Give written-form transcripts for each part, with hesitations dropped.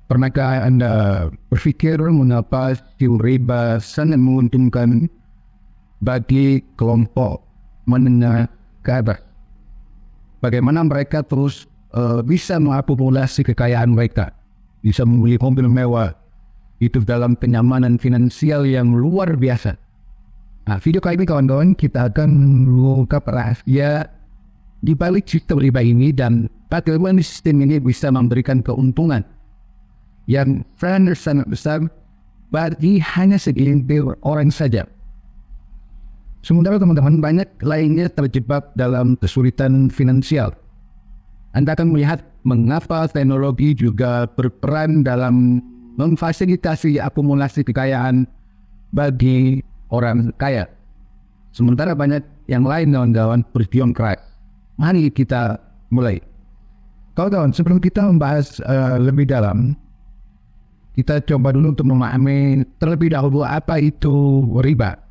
Pernahkah Anda berpikir mengapa sistem riba sangat menguntungkan bagi kelompok menengah ke atas? Bagaimana mereka terus bisa mengakumulasi kekayaan mereka, bisa membeli mobil mewah, hidup dalam kenyamanan finansial yang luar biasa. Nah, video kali ini kawan-kawan kita akan mengungkap rahasia di balik sistem riba ini dan bagaimana sistem ini bisa memberikan keuntungan yang sangat besar bagi hanya segelintir orang saja. Sementara teman-teman banyak lainnya terjebak dalam kesulitan finansial. Anda akan melihat mengapa teknologi juga berperan dalam memfasilitasi akumulasi kekayaan bagi orang kaya. Sementara banyak yang lain kawan-kawan berjuang keras. Mari kita mulai. Kawan-kawan, sebelum kita membahas lebih dalam, kita coba dulu untuk memahami terlebih dahulu apa itu riba.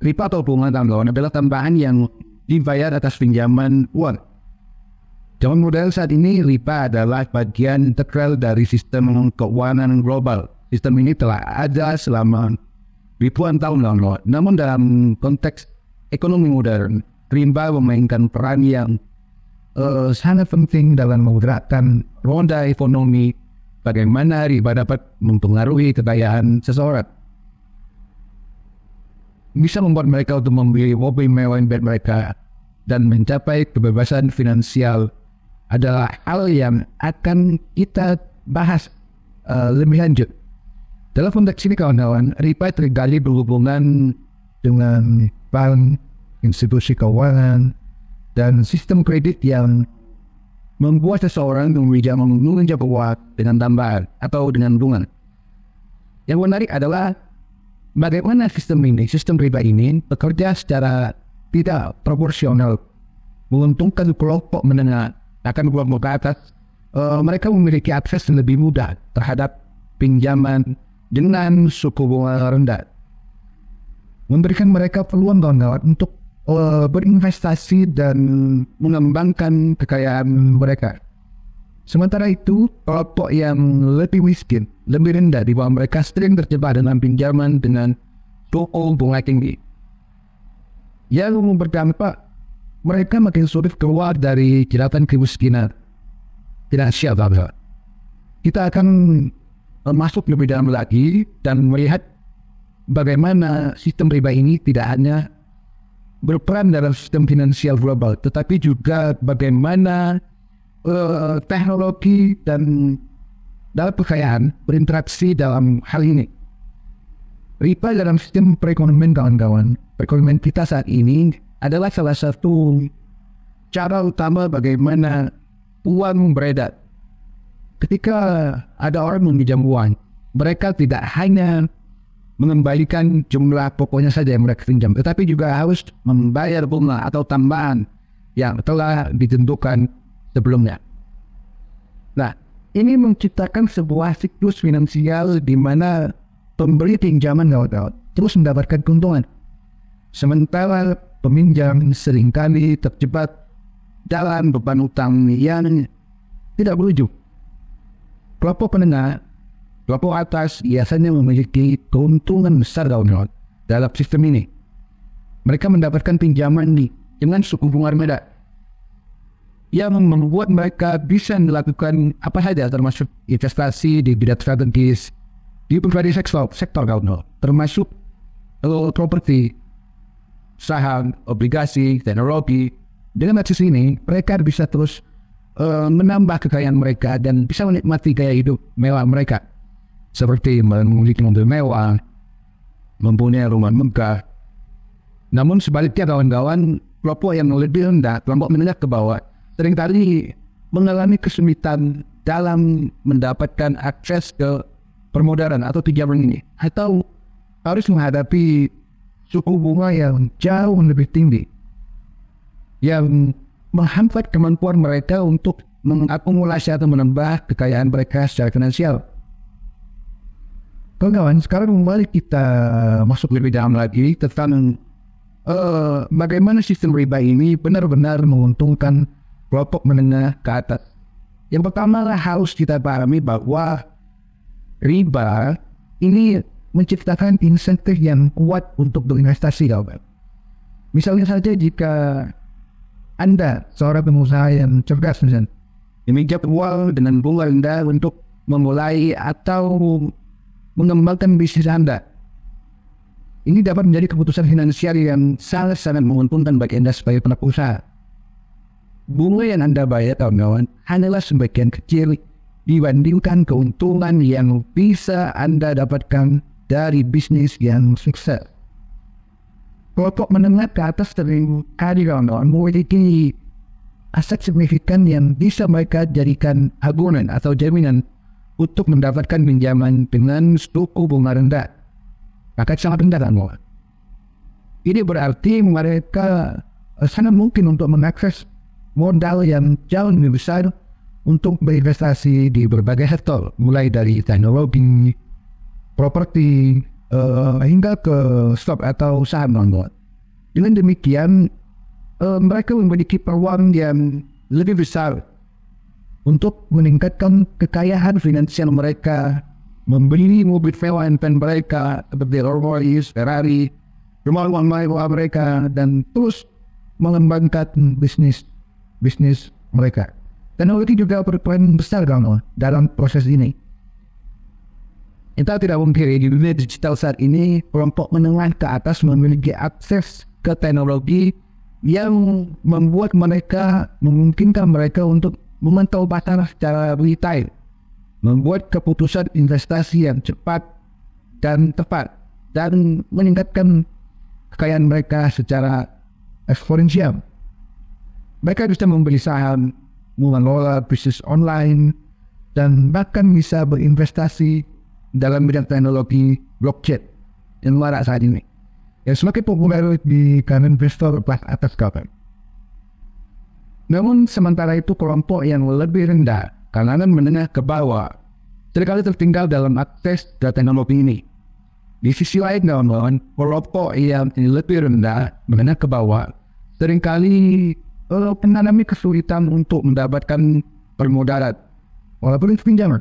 Riba atau bunga kawan-kawan adalah tambahan yang dibayar atas pinjaman uang. Zaman modern saat ini riba adalah bagian integral dari sistem keuangan global. Sistem ini telah ada selama ribuan tahun lalu. Namun dalam konteks ekonomi modern, riba memainkan peran yang sangat penting dalam menggerakkan roda ekonomi. Bagaimana riba dapat mempengaruhi kekayaan seseorang. Bisa membuat mereka untuk membeli mobil mewah impian mereka dan mencapai kebebasan finansial adalah hal yang akan kita bahas lebih lanjut. Dalam konteks ini kawan-kawan, riba seringkali berhubungan dengan bank, institusi keuangan, dan sistem kredit yang membuat seseorang meminjam uang dengan tambahan atau dengan bunga. Yang menarik adalah bagaimana sistem riba ini bekerja secara tidak proporsional, menguntungkan kelompok menengah, akan kelompok ke atas. Mereka memiliki akses lebih mudah terhadap pinjaman dengan suku bunga rendah, memberikan mereka peluang kawan-kawan untuk berinvestasi dan mengembangkan kekayaan mereka. Sementara itu, kelompok yang lebih miskin, lebih rendah di bawah mereka sering terjebak dalam pinjaman dengan suku bunga tinggi, yang berdampak mereka makin sulit keluar dari jeratan kemiskinan finansial. Kita akan masuk lebih dalam lagi dan melihat bagaimana sistem riba ini tidak hanya berperan dalam sistem finansial global, tetapi juga bagaimana teknologi dan dalam kekayaan berinteraksi dalam hal ini. Riba dalam sistem perekonomian kawan-kawan, perekonomian kita saat ini adalah salah satu cara utama bagaimana uang beredar. Ketika ada orang meminjam uang, mereka tidak hanya mengembalikan jumlah pokoknya saja yang mereka pinjam, tetapi juga harus membayar bunga atau tambahan yang telah ditentukan sebelumnya. Nah, ini menciptakan sebuah siklus finansial di mana pemberi pinjaman kawan-kawan terus mendapatkan keuntungan, sementara peminjam seringkali terjebak dalam beban utang yang tidak berujung. Kelompok menengah, kelompok atas biasanya memiliki keuntungan besar kawan-kawan dalam sistem ini. Mereka mendapatkan pinjaman dengan suku bunga rendah yang membuat mereka bisa melakukan apa saja, termasuk investasi di bidang strategis di berbagai sektor kawan-kawan, termasuk properti, saham, obligasi, teknologi. Dengan akses ini, mereka bisa terus menambah kekayaan mereka dan bisa menikmati gaya hidup mewah mereka, seperti memiliki mobil mewah, mempunyai rumah megah. Namun sebaliknya kawan-kawan, kelompok yang lebih rendah, kelompok menengah ke bawah, seringkali mengalami kesulitan dalam mendapatkan akses ke permodalan atau pinjaman ini, atau harus menghadapi suku bunga yang jauh lebih tinggi, yang menghambat kemampuan mereka untuk mengakumulasi atau menambah kekayaan mereka secara finansial. Kawan-kawan, sekarang mari kita masuk lebih dalam lagi tentang bagaimana sistem riba ini benar-benar menguntungkan kelompok menengah ke atas. Yang pertama harus kita pahami bahwa riba ini menciptakan insentif yang kuat untuk berinvestasi, kawan. Misalnya saja jika Anda seorang pengusaha yang cerdas misalnya, meminjam uang dengan bunga rendah untuk memulai atau mengembangkan bisnis Anda. Ini dapat menjadi keputusan finansial yang sangat-sangat menguntungkan bagi Anda sebagai pelaku usaha. Bunga yang Anda bayar, kawan-kawan, hanyalah sebagian kecil dibandingkan keuntungan yang bisa Anda dapatkan dari bisnis yang sukses. Kelompok menengah ke atas seringkali, kawan-kawan, memiliki aset signifikan yang bisa mereka jadikan agunan atau jaminan untuk mendapatkan pinjaman dengan suku bunga rendah. Maka sangat rendah, kawan. Ini berarti mereka sangat mungkin untuk mengakses modal yang jauh lebih besar untuk berinvestasi di berbagai sektor, mulai dari teknologi, properti, hingga ke stok atau saham, kawan. Dengan demikian, mereka memiliki peluang yang lebih besar untuk meningkatkan kekayaan finansial mereka, membeli mobil mewah mereka seperti Rolls-Royce, Ferrari, rumah-rumah mewah mereka, dan terus mengembangkan bisnis mereka. Teknologi juga berperan besar, kawan, dalam proses ini. Kita tidak mungkin di dunia digital saat ini, kelompok menengah ke atas memiliki akses ke teknologi yang memungkinkan mereka untuk memantau pasar secara retail, membuat keputusan investasi yang cepat dan tepat, dan meningkatkan kekayaan mereka secara eksponensial. Mereka bisa membeli saham, mengelola bisnis online, dan bahkan bisa berinvestasi dalam bidang teknologi blockchain yang marak saat ini, yang semakin populer di kalangan investor kelas atas, kawan. Namun sementara itu kelompok yang lebih rendah, kalangan menengah ke bawah, seringkali tertinggal dalam akses ke teknologi ini. Di sisi lain, kawan-kawan, kelompok yang lebih rendah, menengah ke bawah, seringkali mengalami kesulitan untuk mendapatkan permodalan walaupun itu pinjaman.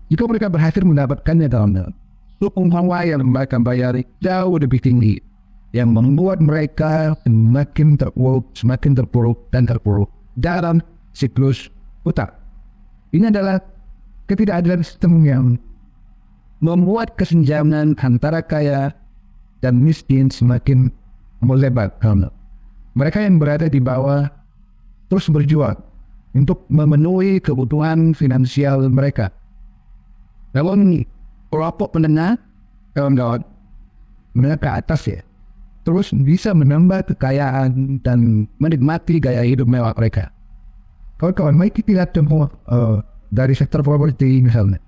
Jika mereka berhasil mendapatkannya, kawan-kawan, suku bunga yang mereka bayar jauh lebih tinggi, yang membuat mereka semakin terpuruk dalam siklus utang. Ini adalah ketidakadilan sistem yang membuat kesenjangan antara kaya dan miskin semakin melebar. Mereka yang berada di bawah terus berjuang untuk memenuhi kebutuhan finansial mereka. Namun kelompok menengah, kawan-kawan, menengah ke atas ya, terus bisa menambah kekayaan dan menikmati gaya hidup mewah mereka. Kawan-kawan, mari kita lihat contoh dari sektor properti misalnya.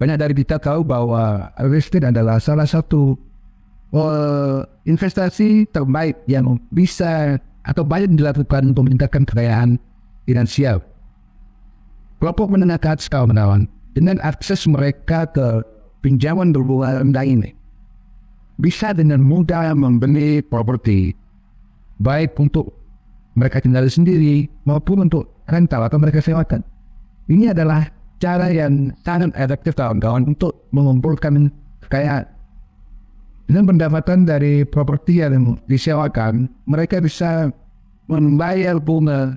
Banyak dari kita tahu bahwa real estate adalah salah satu investasi terbaik yang bisa atau banyak dilakukan untuk meningkatkan kekayaan finansial. Kelompok menengah ke atas, kawan-kawan, dengan akses mereka ke pinjaman berbunga rendah ini, bisa dengan mudah membeli properti, baik untuk mereka tinggal sendiri maupun untuk rental atau mereka sewakan. Ini adalah cara yang sangat efektif, kawan-kawan, untuk mengumpulkan kekayaan. Dengan pendapatan dari properti yang disewakan, mereka bisa membayar bunga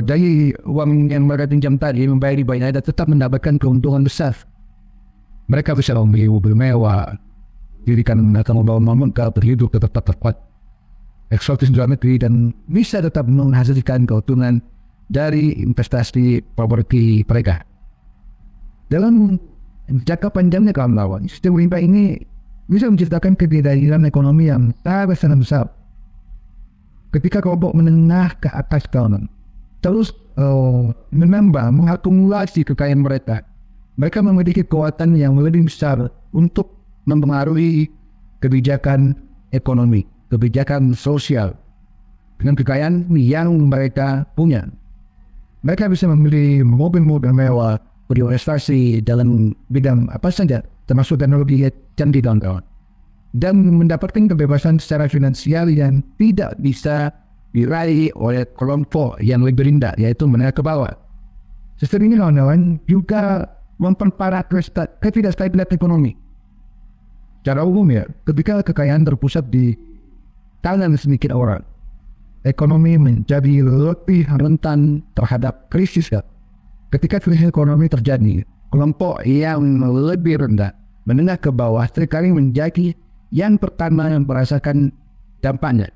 dari uang yang mereka pinjam tadi, membayar ribanya dan tetap mendapatkan keuntungan besar. Mereka bisa membeli mobil mewah, dirikan atau membawa megah, berhidup tetap eksotis dalam negeri, dan bisa tetap menghasilkan keuntungan dari investasi properti mereka. Dalam jangka panjangnya, kawan-kawan, sistem riba ini bisa menciptakan ketidakadilan ekonomi yang sangat besar. Ketika kelompok menengah ke atas, kawan, terus mengakumulasi kekayaan mereka, mereka memiliki kekuatan yang lebih besar untuk mempengaruhi kebijakan ekonomi, kebijakan sosial dengan kekayaan yang mereka punya. Mereka bisa membeli mobil-mobil mewah, berinvestasi dalam bidang apa saja, termasuk teknologi canggih, kawan-kawan, dan mendapatkan kebebasan secara finansial yang tidak bisa diraih oleh kelompok yang lebih rendah, yaitu menengah ke bawah. Sistem ini kawan-kawan juga memperparah ketidakstabilan ekonomi. Secara umum ya, ketika kekayaan terpusat di tangan sedikit orang, ekonomi menjadi lebih rentan terhadap krisis. Ya. Ketika krisis ekonomi terjadi, kelompok yang lebih rendah, menengah ke bawah, seringkali menjadi yang pertama yang merasakan dampaknya.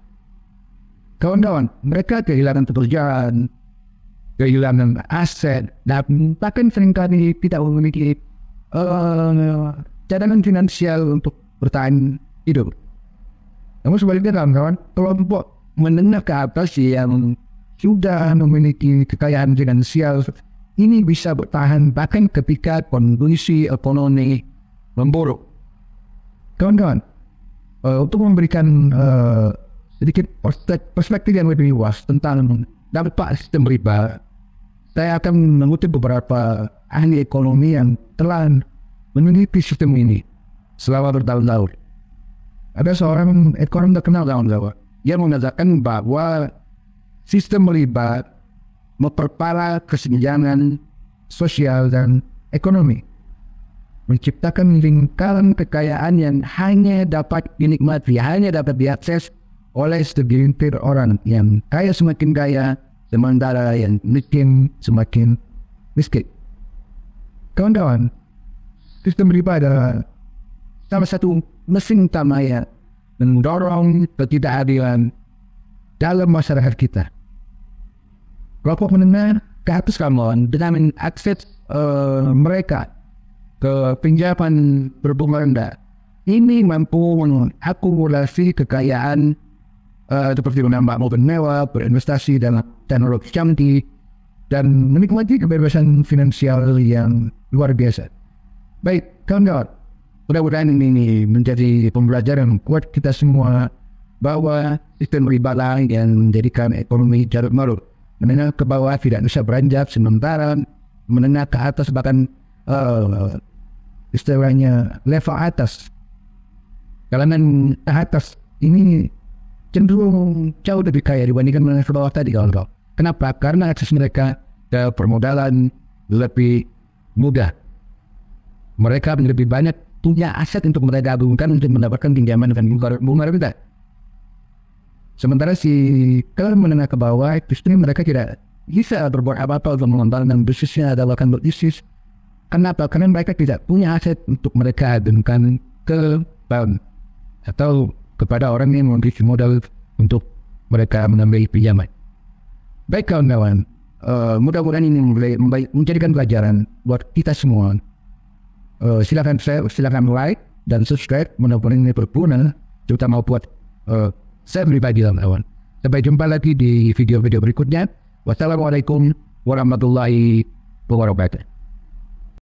Kawan-kawan, mereka kehilangan pekerjaan, kehilangan aset, dan bahkan seringkali tidak memiliki cadangan finansial untuk bertahan hidup. Namun sebaliknya kawan-kawan, kelompok menengah ke atas yang sudah memiliki kekayaan finansial ini bisa bertahan bahkan ketika kondisi ekonomi memburuk. Kawan-kawan, untuk memberikan sedikit perspektif yang lebih luas tentang dampak sistem riba, saya akan mengutip beberapa ahli ekonomi yang telah meneliti sistem ini selama bertahun-tahun. Ada seorang ekonom terkenal kawan-kawan yang mengatakan bahwa sistem riba memperparah kesenjangan sosial dan ekonomi, menciptakan lingkaran kekayaan yang hanya dapat dinikmati, hanya dapat diakses oleh segelintir orang. Yang kaya semakin kaya, sementara yang miskin semakin miskin. Kawan-kawan, sistem riba adalah salah satu mesin utama yang mendorong ketidakadilan dalam masyarakat kita. Kelompok menengah ke atas kawan, dengan mengakses mereka ke pinjaman berbunga rendah, ini mampu mengakumulasi kekayaan seperti menambah mobil mewah, berinvestasi dalam teknologi canggih, dan menikmati kebebasan finansial yang luar biasa. Baik, kawan-kawan, mudah-mudahan ini menjadi pembelajaran buat kita semua bahwa sistem riba lah yang menjadikan ekonomi jarut marut. Menengah ke bawah tidak bisa beranjak, sementara menengah ke atas bahkan istilahnya level atas, kalangan atas ini cenderung jauh lebih kaya dibandingkan menengah ke bawah tadi kawan-kawan. Kenapa? Karena akses mereka ke permodalan lebih mudah. Mereka lebih banyak punya aset untuk mereka gabungkan untuk mendapatkan pinjaman dengan bunga rendah. Sementara si kelas menengah ke bawah justru mereka tidak bisa berbuat apa-apa untuk mengembangkan bisnisnya atau bahkan berbisnis. Kenapa? Karena mereka tidak punya aset untuk mereka gabungkan ke bank atau kepada orang yang memiliki modal untuk mereka mengambil pinjaman. Baik kawan-kawan, mudah-mudahan ini menjadikan pelajaran buat kita semua. Silakan share, silakan like dan subscribe, mudah-mudahan ini berguna terutama buat saya pribadi kawan. Sampai jumpa lagi di video-video berikutnya. Wassalamualaikum warahmatullahi wabarakatuh.